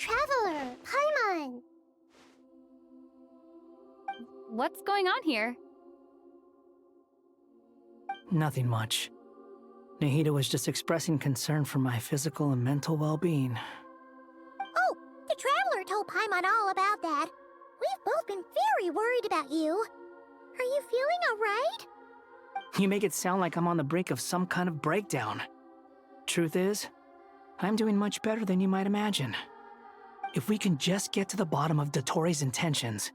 Traveler, Paimon! What's going on here? Nothing much. Nahida was just expressing concern for my physical and mental well-being. Oh, the Traveler told Paimon all about that. We've both been very worried about you. Are you feeling alright? You make it sound like I'm on the brink of some kind of breakdown. Truth is, I'm doing much better than you might imagine. If we can just get to the bottom of Dottoro's intentions,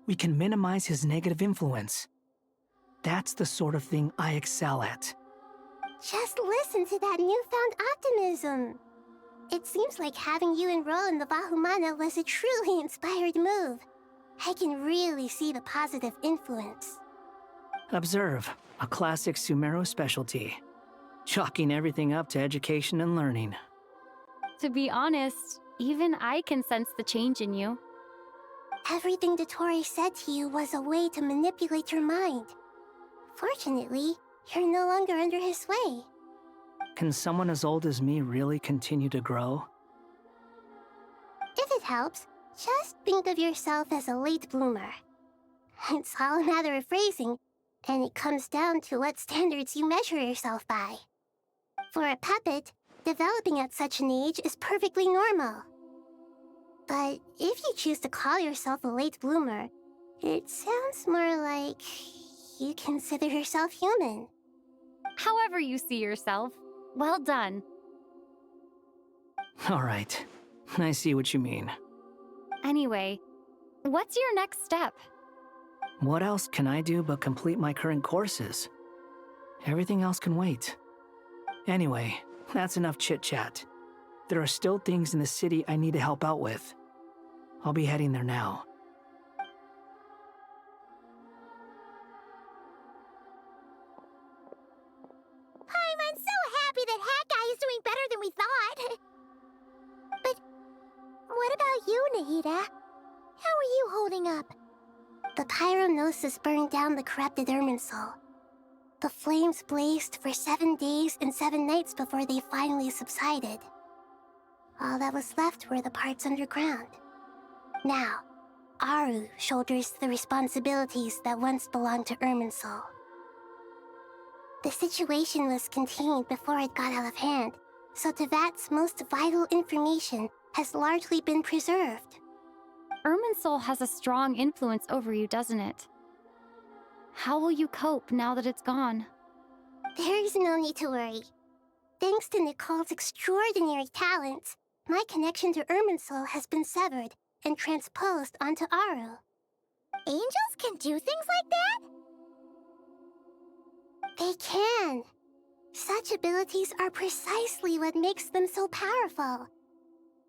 we can minimize his negative influence. That's the sort of thing I excel at. Just listen to that newfound optimism. It seems like having you enroll in the Vahumana was a truly inspired move. I can really see the positive influence. Observe, a classic Sumeru specialty. Chalking everything up to education and learning. To be honest, even I can sense the change in you. Everything Dottore said to you was a way to manipulate your mind. Fortunately, you're no longer under his sway. Can someone as old as me really continue to grow? If it helps, just think of yourself as a late bloomer. It's all a matter of phrasing, and it comes down to what standards you measure yourself by. For a puppet, developing at such an age is perfectly normal. But if you choose to call yourself a late bloomer, it sounds more like you consider yourself human. However you see yourself, well done. Alright, I see what you mean. Anyway, what's your next step? What else can I do but complete my current courses? Everything else can wait. Anyway, that's enough chit-chat. There are still things in the city I need to help out with. I'll be heading there now. I'm so happy that Hat Guy is doing better than we thought. But what about you, Nahida? How are you holding up? The pyronosis burned down the corrupted Irminsul. The flames blazed for 7 days and 7 nights before they finally subsided. All that was left were the parts underground. Now, Aru shoulders the responsibilities that once belonged to Irminsul. The situation was contained before it got out of hand, so Tevat's most vital information has largely been preserved. Irminsul has a strong influence over you, doesn't it? How will you cope now that it's gone? There is no need to worry. Thanks to Nicole's extraordinary talents, my connection to Irminsul has been severed and transposed onto Aru. Angels can do things like that? They can. Such abilities are precisely what makes them so powerful.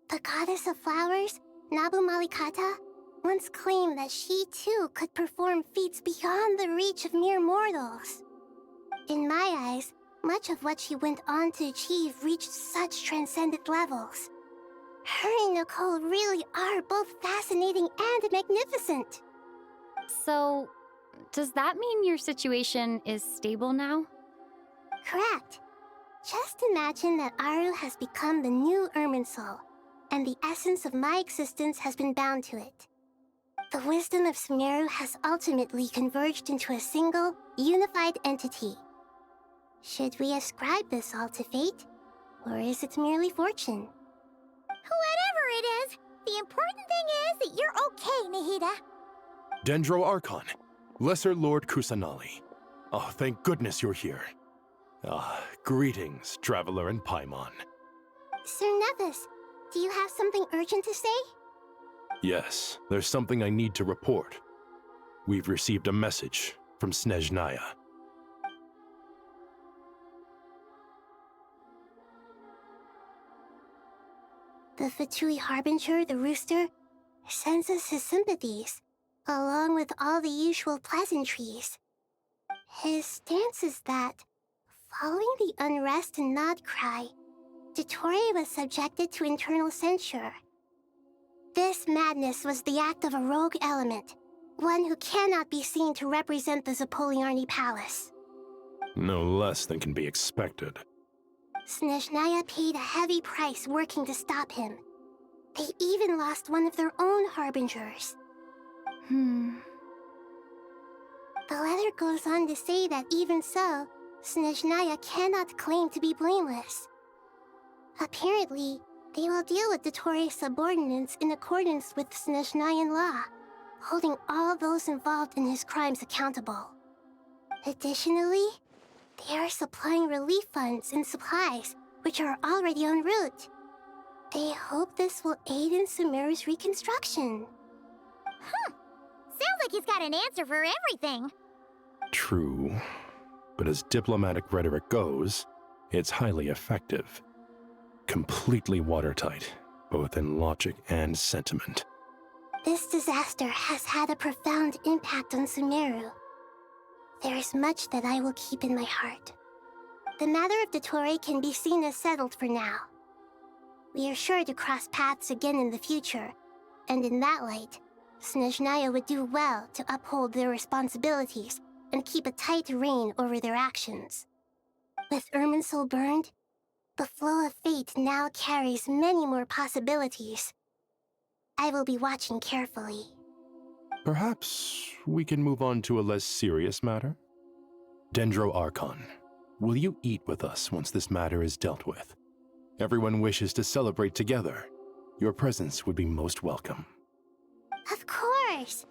The goddess of flowers, Nabu Malikata, once claimed that she too could perform feats beyond the reach of mere mortals. In my eyes, much of what she went on to achieve reached such transcendent levels. Her and Nicole really are both fascinating and magnificent. So, does that mean your situation is stable now? Correct. Just imagine that Aru has become the new Irminsul, and the essence of my existence has been bound to it. The wisdom of Sumeru has ultimately converged into a single, unified entity. Should we ascribe this all to fate, or is it merely fortune? Whatever it is, the important thing is that you're okay, Nahida. Dendro Archon, Lesser Lord Kusanali. Oh, thank goodness you're here. Greetings, Traveler and Paimon. Sir Nevis, do you have something urgent to say? Yes, there's something I need to report. We've received a message from Snezhnaya. The Fatui Harbinger, the Rooster, sends us his sympathies, along with all the usual pleasantries. His stance is that, following the unrest and Nod Cry, Dottore was subjected to internal censure. This madness was the act of a rogue element, one who cannot be seen to represent the Zapoliarni Palace. No less than can be expected. Snezhnaya paid a heavy price working to stop him. They even lost one of their own harbingers. Hmm. The letter goes on to say that even so, Snezhnaya cannot claim to be blameless. Apparently, they will deal with Dottore subordinates in accordance with Snezhnayan law, holding all those involved in his crimes accountable. Additionally, they are supplying relief funds and supplies, which are already en route. They hope this will aid in Sumeru's reconstruction. Sounds like he's got an answer for everything. True. But as diplomatic rhetoric goes, it's highly effective. Completely watertight, both in logic and sentiment. This disaster has had a profound impact on Sumeru. There is much that I will keep in my heart. The matter of Dottore can be seen as settled for now. We are sure to cross paths again in the future, and in that light, Snezhnaya would do well to uphold their responsibilities and keep a tight rein over their actions. With Irminsul burned, the flow of fate now carries many more possibilities. I will be watching carefully. Perhaps we can move on to a less serious matter? Dendro Archon, will you eat with us once this matter is dealt with? Everyone wishes to celebrate together. Your presence would be most welcome. Of course!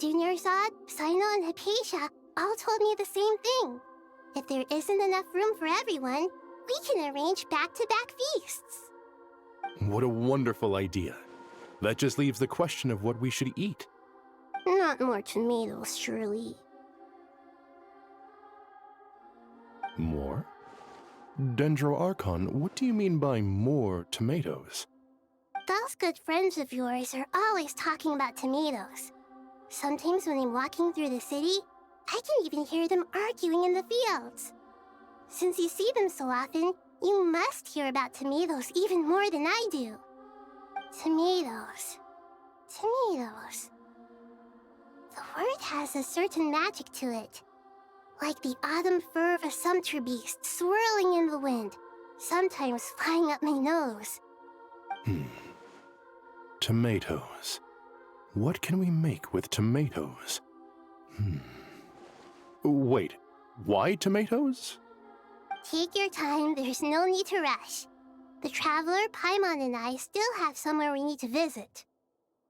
Junior Zod, Sino, and Hypatia all told me the same thing. If there isn't enough room for everyone, we can arrange back-to-back feasts. What a wonderful idea. That just leaves the question of what we should eat. Not more tomatoes, surely. More? Dendro Archon, what do you mean by more tomatoes? Those good friends of yours are always talking about tomatoes. Sometimes when I'm walking through the city, I can even hear them arguing in the fields. Since you see them so often, you must hear about tomatoes even more than I do. Tomatoes. Tomatoes. The word has a certain magic to it. Like the autumn fur of a sumpter beast swirling in the wind, sometimes flying up my nose. Tomatoes. What can we make with tomatoes? Wait, why tomatoes? Take your time, there's no need to rush. The Traveler, Paimon, and I still have somewhere we need to visit.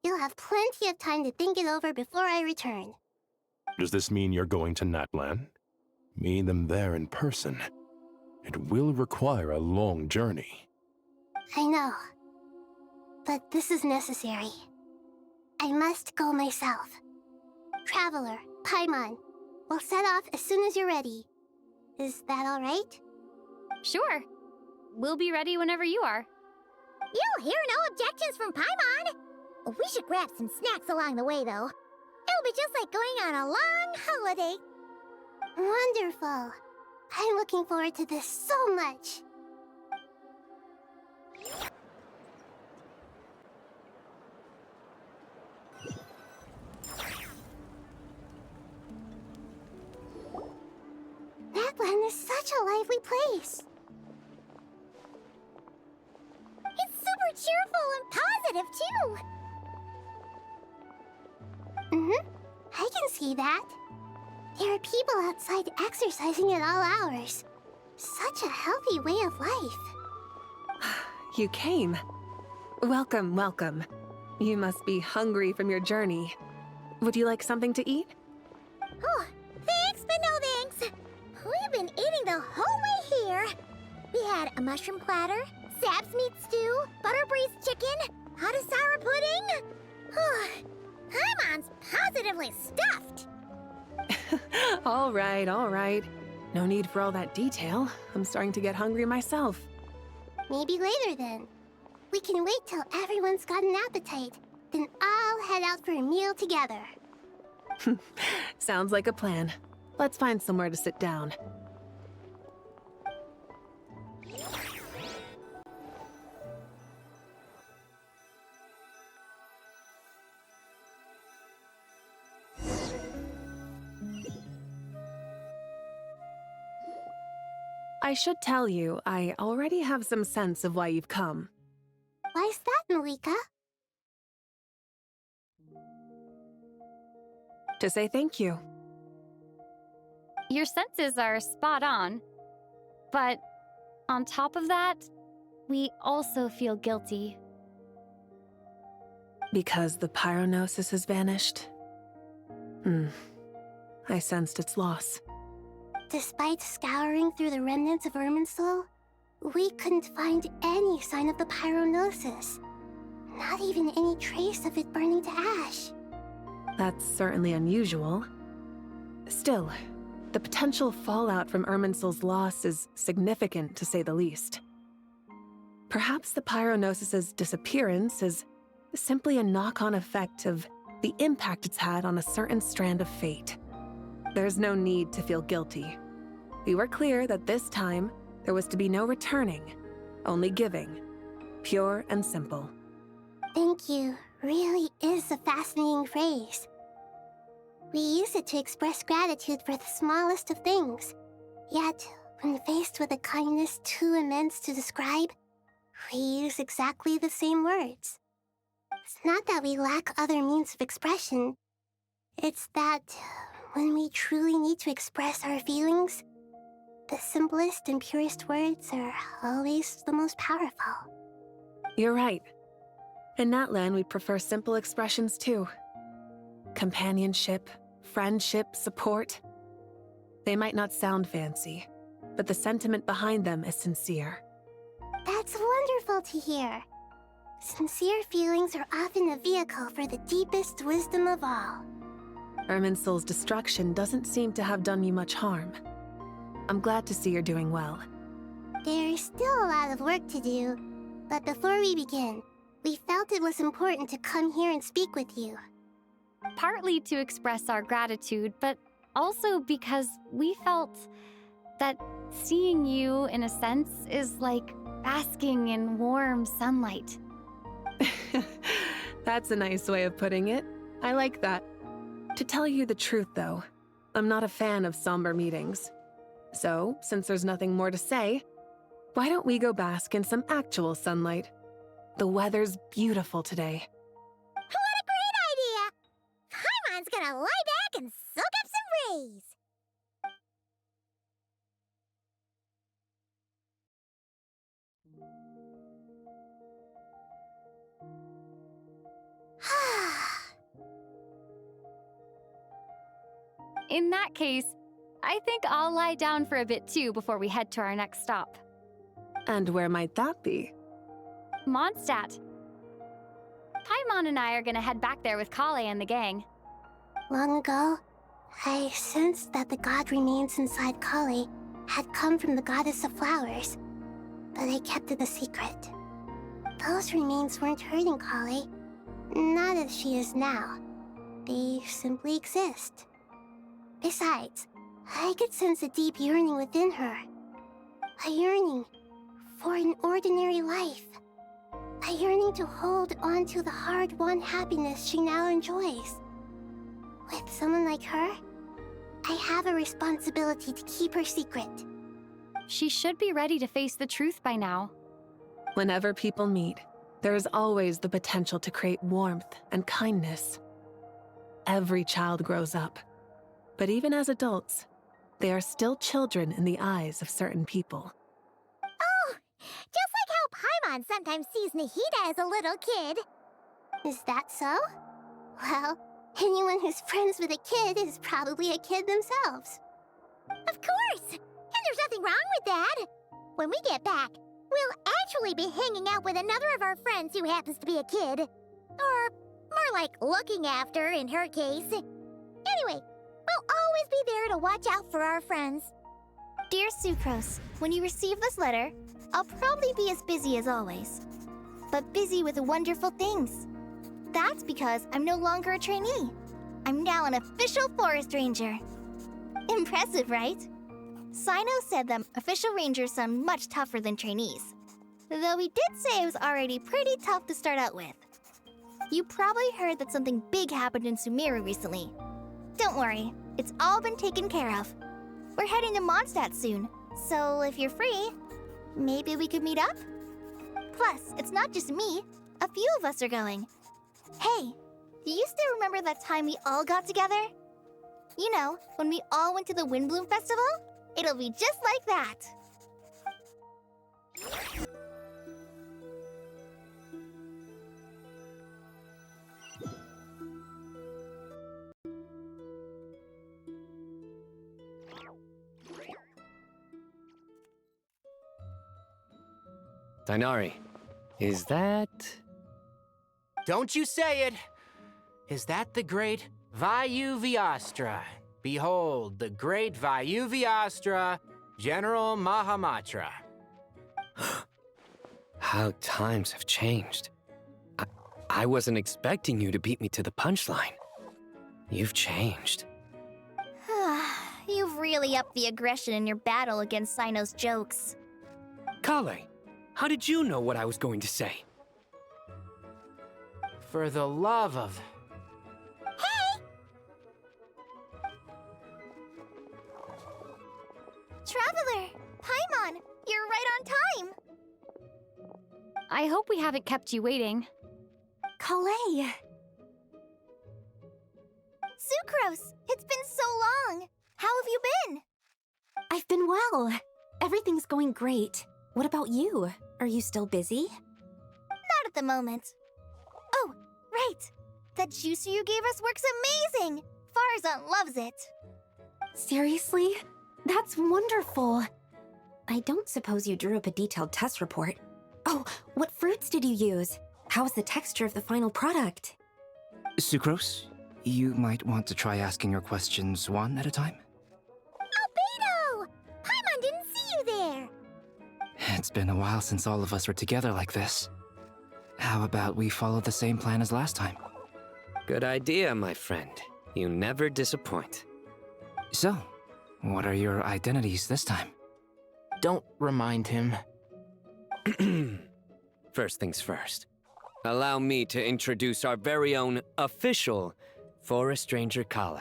You'll have plenty of time to think it over before I return. Does this mean you're going to Natlan? Meeting them there in person. It will require a long journey. I know. But this is necessary. I must go myself. Traveler, Paimon, we'll set off as soon as you're ready. Is that all right? Sure. We'll be ready whenever you are. You'll hear no objections from Paimon. We should grab some snacks along the way, though. It'll be just like going on a long holiday. Wonderful. I'm looking forward to this so much. Natlan is such a lively place. It's super cheerful and positive, too. I can see that. There are people outside exercising at all hours. Such a healthy way of life. You came. Welcome, welcome. You must be hungry from your journey. Would you like something to eat? Oh, thanks, but no thanks. We've been eating the whole way here. We had a mushroom platter, Sap's meat stew, butter braised chicken, hot sour pudding. Oh, Paimon's positively stuffed. All right, all right. No need for all that detail. I'm starting to get hungry myself. Maybe later then. We can wait till everyone's got an appetite. Then I'll head out for a meal together. Sounds like a plan. Let's find somewhere to sit down. I should tell you, I already have some sense of why you've come. Why's that, Malika? To say thank you. Your senses are spot on. But on top of that, we also feel guilty. Because the pyronosis has vanished? I sensed its loss. Despite scouring through the remnants of Irminsul, we couldn't find any sign of the pyronosis. Not even any trace of it burning to ash. That's certainly unusual. Still, the potential fallout from Irminsul's loss is significant, to say the least. Perhaps the pyronosis's disappearance is simply a knock-on effect of the impact it's had on a certain strand of fate. There's no need to feel guilty. We were clear that this time, there was to be no returning, only giving. Pure and simple. Thank you really is a fascinating phrase. We use it to express gratitude for the smallest of things. Yet, when faced with a kindness too immense to describe, we use exactly the same words. It's not that we lack other means of expression. It's that when we truly need to express our feelings, the simplest and purest words are always the most powerful. You're right. In Natlan, we prefer simple expressions too. Companionship, friendship, support. They might not sound fancy, but the sentiment behind them is sincere. That's wonderful to hear. Sincere feelings are often a vehicle for the deepest wisdom of all. Irminsul's destruction doesn't seem to have done you much harm. I'm glad to see you're doing well. There's still a lot of work to do, but before we begin, we felt it was important to come here and speak with you. Partly to express our gratitude, but also because we felt that seeing you, in a sense, is like basking in warm sunlight. That's a nice way of putting it. I like that. To tell you the truth, though, I'm not a fan of somber meetings. So, since there's nothing more to say, why don't we go bask in some actual sunlight? The weather's beautiful today. What a great idea! Paimon's gonna lie back and soak up some rays. In that case, I think I'll lie down for a bit too before we head to our next stop. And where might that be? Mondstadt. Paimon and I are gonna head back there with Kale and the gang. Long ago, I sensed that the god remains inside Kali had come from the goddess of flowers, but I kept it a secret. Those remains weren't hurting Kali, not as she is now. They simply exist. Besides, I could sense a deep yearning within her. A yearning for an ordinary life. A yearning to hold on to the hard-won happiness she now enjoys. With someone like her, I have a responsibility to keep her secret. She should be ready to face the truth by now. Whenever people meet, there is always the potential to create warmth and kindness. Every child grows up, but even as adults, they are still children in the eyes of certain people. Oh, just like how Paimon sometimes sees Nahida as a little kid. Is that so? Well, anyone who's friends with a kid is probably a kid themselves. Of course! And there's nothing wrong with that. When we get back, we'll actually be hanging out with another of our friends who happens to be a kid. Or more like looking after, in her case. Anyway, we'll always be there to watch out for our friends. Dear Sucrose, when you receive this letter, I'll probably be as busy as always. But busy with wonderful things. That's because I'm no longer a trainee. I'm now an official forest ranger. Impressive, right? Sino said that official rangers sound much tougher than trainees. Though he did say it was already pretty tough to start out with. You probably heard that something big happened in Sumeru recently. Don't worry, it's all been taken care of. We're heading to Mondstadt soon, so if you're free, maybe we could meet up? Plus, it's not just me. A few of us are going. Hey, do you still remember that time we all got together? You know, when we all went to the Windbloom Festival? It'll be just like that. Dainari, is that... Don't you say it! Is that the great Vayuvyastra? Behold, the great Vayuvyastra, General Mahamatra. How times have changed. I wasn't expecting you to beat me to the punchline. You've changed. You've really upped the aggression in your battle against Sino's jokes. Kale, how did you know what I was going to say? For the love of... Hey! Traveler! Paimon! You're right on time! I hope we haven't kept you waiting. Kalei! Sucrose! It's been so long! How have you been? I've been well. Everything's going great. What about you? Are you still busy? Not at the moment. Oh, right! That juicer you gave us works amazing! Farzan loves it! Seriously? That's wonderful. I don't suppose you drew up a detailed test report. Oh, what fruits did you use? How's the texture of the final product? Sucrose, you might want to try asking your questions one at a time. Albedo! Paimon didn't see you there! It's been a while since all of us were together like this. How about we follow the same plan as last time? Good idea, my friend. You never disappoint. So, what are your identities this time? Don't remind him. First things first. Allow me to introduce our very own official Forest Ranger Kale.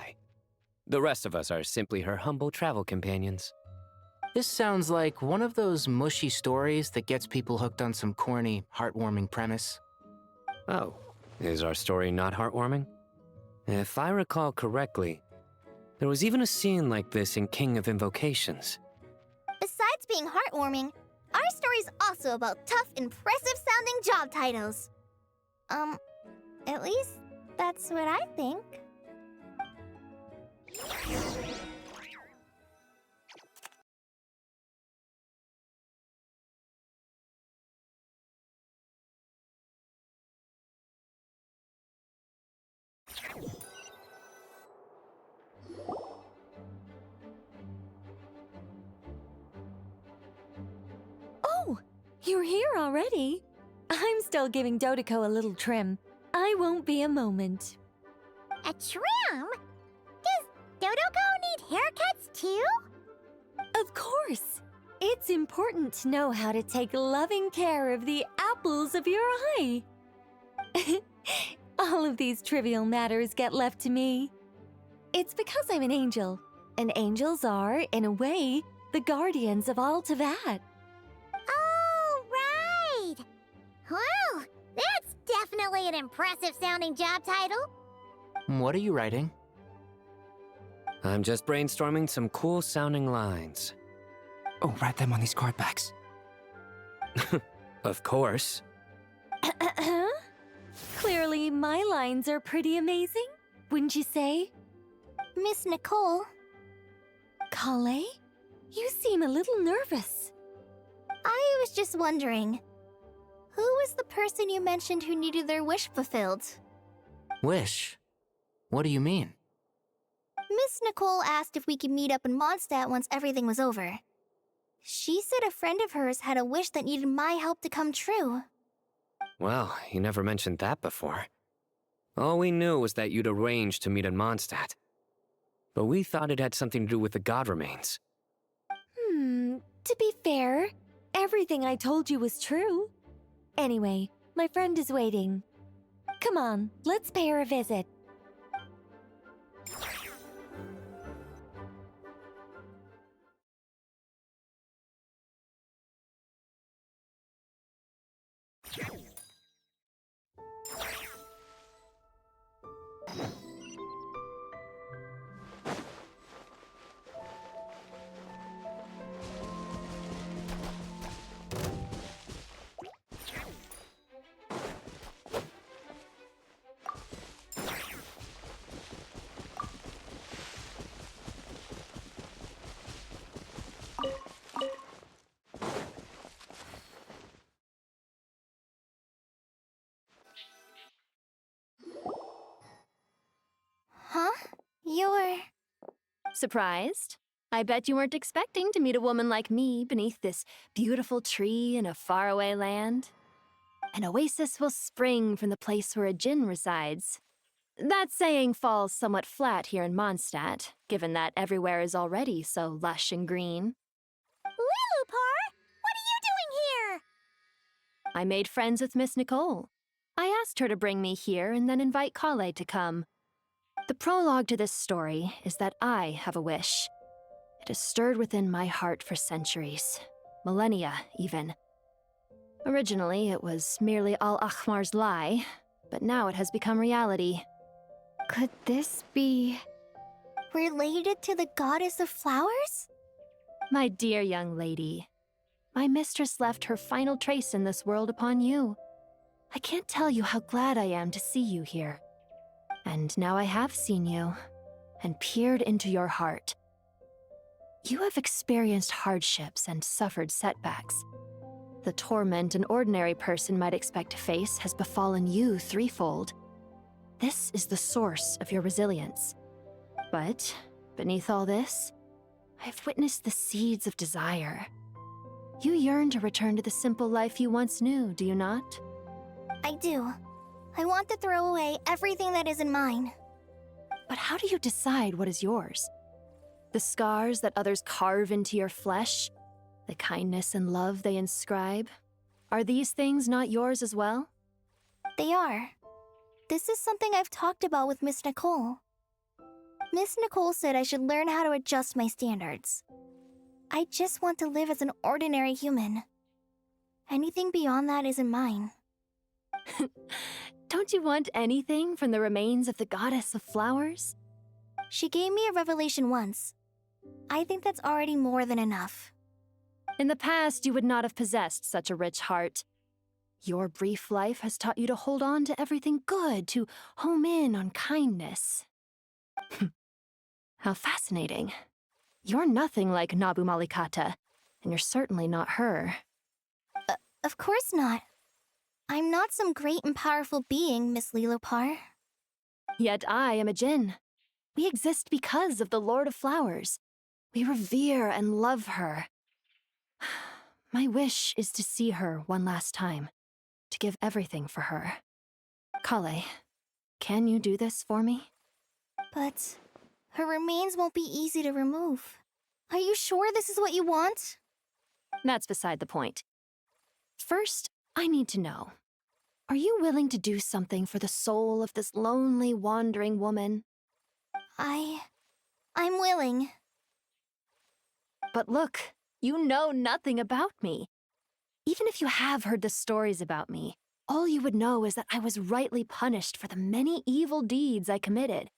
The rest of us are simply her humble travel companions. This sounds like one of those mushy stories that gets people hooked on some corny, heartwarming premise. Oh, is our story not heartwarming? If I recall correctly, there was even a scene like this in King of Invocations. Besides being heartwarming, our story's also about tough, impressive-sounding job titles. At least that's what I think. Oh, you're here already? I'm still giving Dodeko a little trim. I won't be a moment. A trim? Does Dodoko need haircuts too? Of course. It's important to know how to take loving care of the apples of your eye. All of these trivial matters get left to me. It's because I'm an angel, and angels are, in a way, the guardians of all Teyvat. Oh, right! Well, that's definitely an impressive-sounding job title. What are you writing? I'm just brainstorming some cool-sounding lines. Oh, write them on these card backs. Of course. Clearly, my lines are pretty amazing, wouldn't you say? Miss Nicole, Kale? You seem a little nervous. I was just wondering, who was the person you mentioned who needed their wish fulfilled? Wish? What do you mean? Miss Nicole asked if we could meet up in Mondstadt once everything was over. She said a friend of hers had a wish that needed my help to come true. Well, you never mentioned that before. All we knew was that you'd arranged to meet in Mondstadt. But we thought it had something to do with the god remains. To be fair, everything I told you was true. Anyway, my friend is waiting. Come on, let's pay her a visit. Surprised? I bet you weren't expecting to meet a woman like me beneath this beautiful tree in a faraway land. An oasis will spring from the place where a djinn resides. That saying falls somewhat flat here in Mondstadt, given that everywhere is already so lush and green. Lilupar, what are you doing here? I made friends with Miss Nicole. I asked her to bring me here and then invite Kale to come. The prologue to this story is that I have a wish. It has stirred within my heart for centuries, millennia even. Originally, it was merely Al-Ahmar's lie, but now it has become reality. Could this be... Related to the goddess of flowers? My dear young lady, my mistress left her final trace in this world upon you. I can't tell you how glad I am to see you here. And now I have seen you, and peered into your heart. You have experienced hardships and suffered setbacks. The torment an ordinary person might expect to face has befallen you threefold. This is the source of your resilience. But, beneath all this, I've witnessed the seeds of desire. You yearn to return to the simple life you once knew, do you not? I do. I want to throw away everything that isn't mine. But how do you decide what is yours? The scars that others carve into your flesh? The kindness and love they inscribe? Are these things not yours as well? They are. This is something I've talked about with Miss Nicole. Miss Nicole said I should learn how to adjust my standards. I just want to live as an ordinary human. Anything beyond that isn't mine. Don't you want anything from the remains of the goddess of flowers? She gave me a revelation once. I think that's already more than enough. In the past, you would not have possessed such a rich heart. Your brief life has taught you to hold on to everything good, to home in on kindness. How fascinating. You're nothing like Nabu Malikata, and you're certainly not her. Of course not. I'm not some great and powerful being, Miss Lilopar. Yet I am a djinn. We exist because of the Lord of Flowers. We revere and love her. My wish is to see her one last time, to give everything for her. Kale, can you do this for me? But her remains won't be easy to remove. Are you sure this is what you want? That's beside the point. First, I need to know. Are you willing to do something for the soul of this lonely, wandering woman? I'm willing. But look, you know nothing about me. Even if you have heard the stories about me, all you would know is that I was rightly punished for the many evil deeds I committed.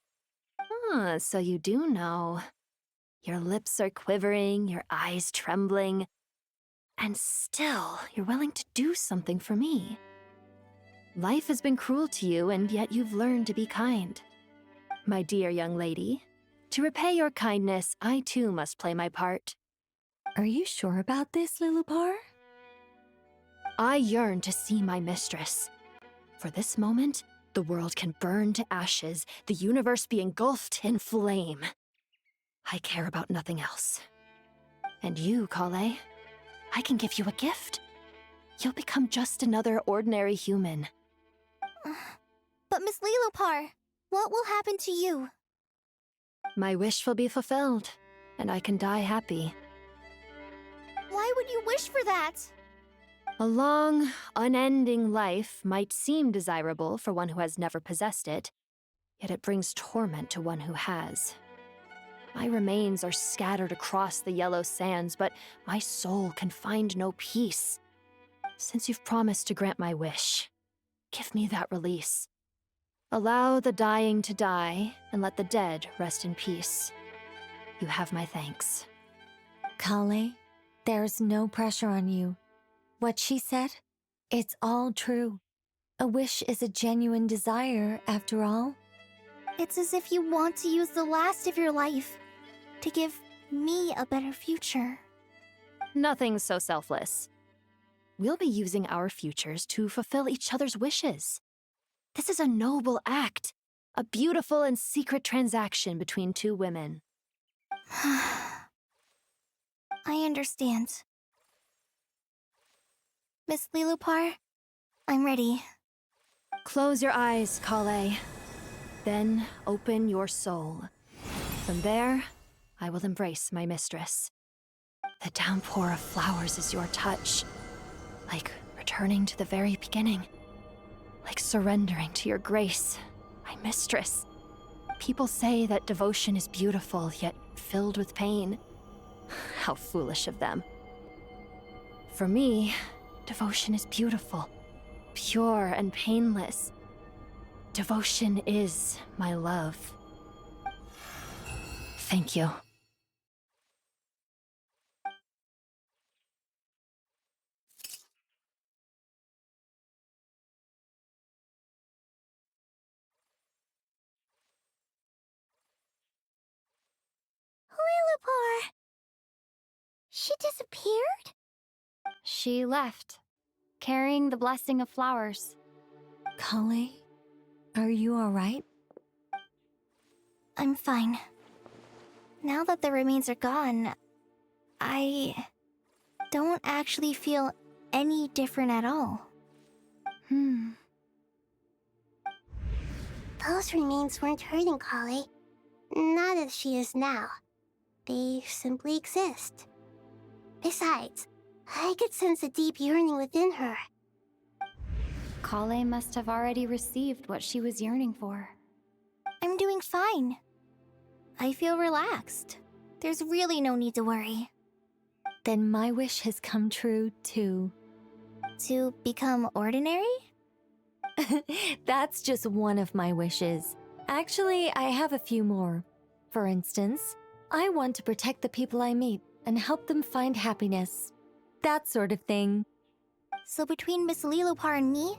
Ah, so you do know. Your lips are quivering, your eyes trembling, and still you're willing to do something for me. Life has been cruel to you, and yet you've learned to be kind. My dear young lady, to repay your kindness, I too must play my part. Are you sure about this, Lilupar? I yearn to see my mistress. For this moment, the world can burn to ashes, the universe be engulfed in flame. I care about nothing else. And you, Kale, I can give you a gift. You'll become just another ordinary human. But Miss Lilopar, what will happen to you? My wish will be fulfilled, and I can die happy. Why would you wish for that? A long, unending life might seem desirable for one who has never possessed it, yet it brings torment to one who has. My remains are scattered across the yellow sands, but my soul can find no peace. Since you've promised to grant my wish, give me that release. Allow the dying to die, and let the dead rest in peace. You have my thanks. Kale, there's no pressure on you. What she said, it's all true. A wish is a genuine desire, after all. It's as if you want to use the last of your life to give me a better future. Nothing so selfless. We'll be using our futures to fulfill each other's wishes. This is a noble act, a beautiful and secret transaction between two women. I understand. Miss Lilupar, I'm ready. Close your eyes, Kale. Then open your soul. From there, I will embrace my mistress. The downpour of flowers is your touch. Like returning to the very beginning. Like surrendering to your grace, my mistress. People say that devotion is beautiful, yet filled with pain. How foolish of them. For me, devotion is beautiful, pure and painless. Devotion is my love. Thank you. Lilupar! She disappeared? She left, carrying the blessing of flowers. Kale, are you alright? I'm fine. Now that the remains are gone, I don't actually feel any different at all. Those remains weren't hurting Kale. Not as she is now. They simply exist. Besides, I could sense a deep yearning within her. Kale must have already received what she was yearning for. I'm doing fine. I feel relaxed. There's really no need to worry. Then my wish has come true, too. To become ordinary? That's just one of my wishes. Actually, I have a few more. For instance, I want to protect the people I meet and help them find happiness. That sort of thing. So between Miss Lilupar and me,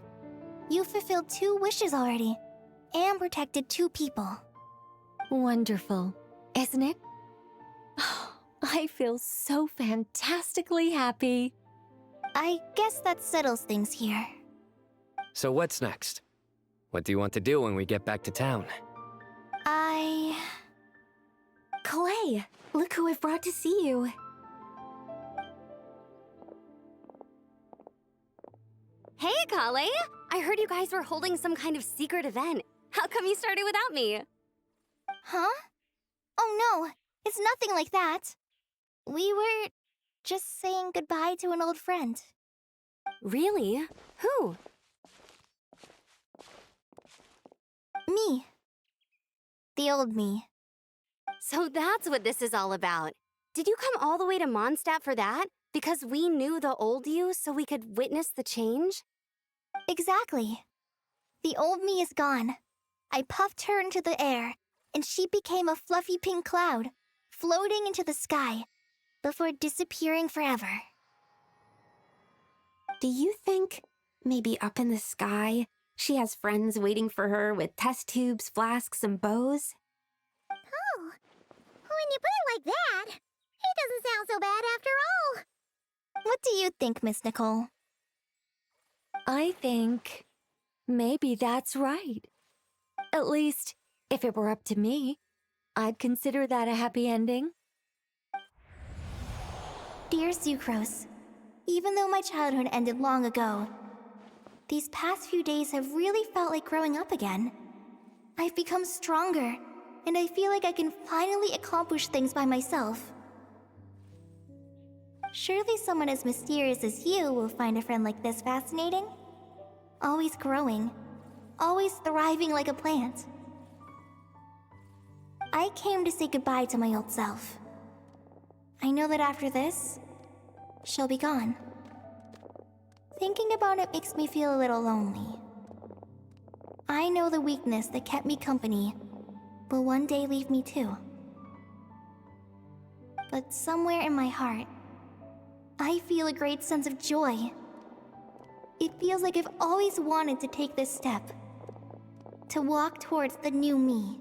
you fulfilled 2 wishes already, and protected 2 people. Wonderful, isn't it? I feel so fantastically happy. I guess that settles things here. So what's next? What do you want to do when we get back to town? Clay, look who I've brought to see you. Hey, Kale! I heard you guys were holding some kind of secret event. How come you started without me? Huh? Oh no, it's nothing like that. We were just saying goodbye to an old friend. Really? Who? Me. The old me. So that's what this is all about. Did you come all the way to Mondstadt for that? Because we knew the old you so we could witness the change? Exactly. The old me is gone. I puffed her into the air, and she became a fluffy pink cloud, floating into the sky, before disappearing forever. Do you think, maybe up in the sky, she has friends waiting for her with test tubes, flasks, and bows? Oh, when you put it like that, it doesn't sound so bad after all. What do you think, Miss Nicole? I think maybe that's right. At least, if it were up to me, I'd consider that a happy ending. Dear Sucrose, even though my childhood ended long ago, these past few days have really felt like growing up again. I've become stronger, and I feel like I can finally accomplish things by myself. Surely someone as mysterious as you will find a friend like this fascinating? Always growing, always thriving like a plant. I came to say goodbye to my old self. I know that after this, she'll be gone. Thinking about it makes me feel a little lonely. I know the weakness that kept me company will one day leave me too. But somewhere in my heart, I feel a great sense of joy. It feels like I've always wanted to take this step, to walk towards the new me.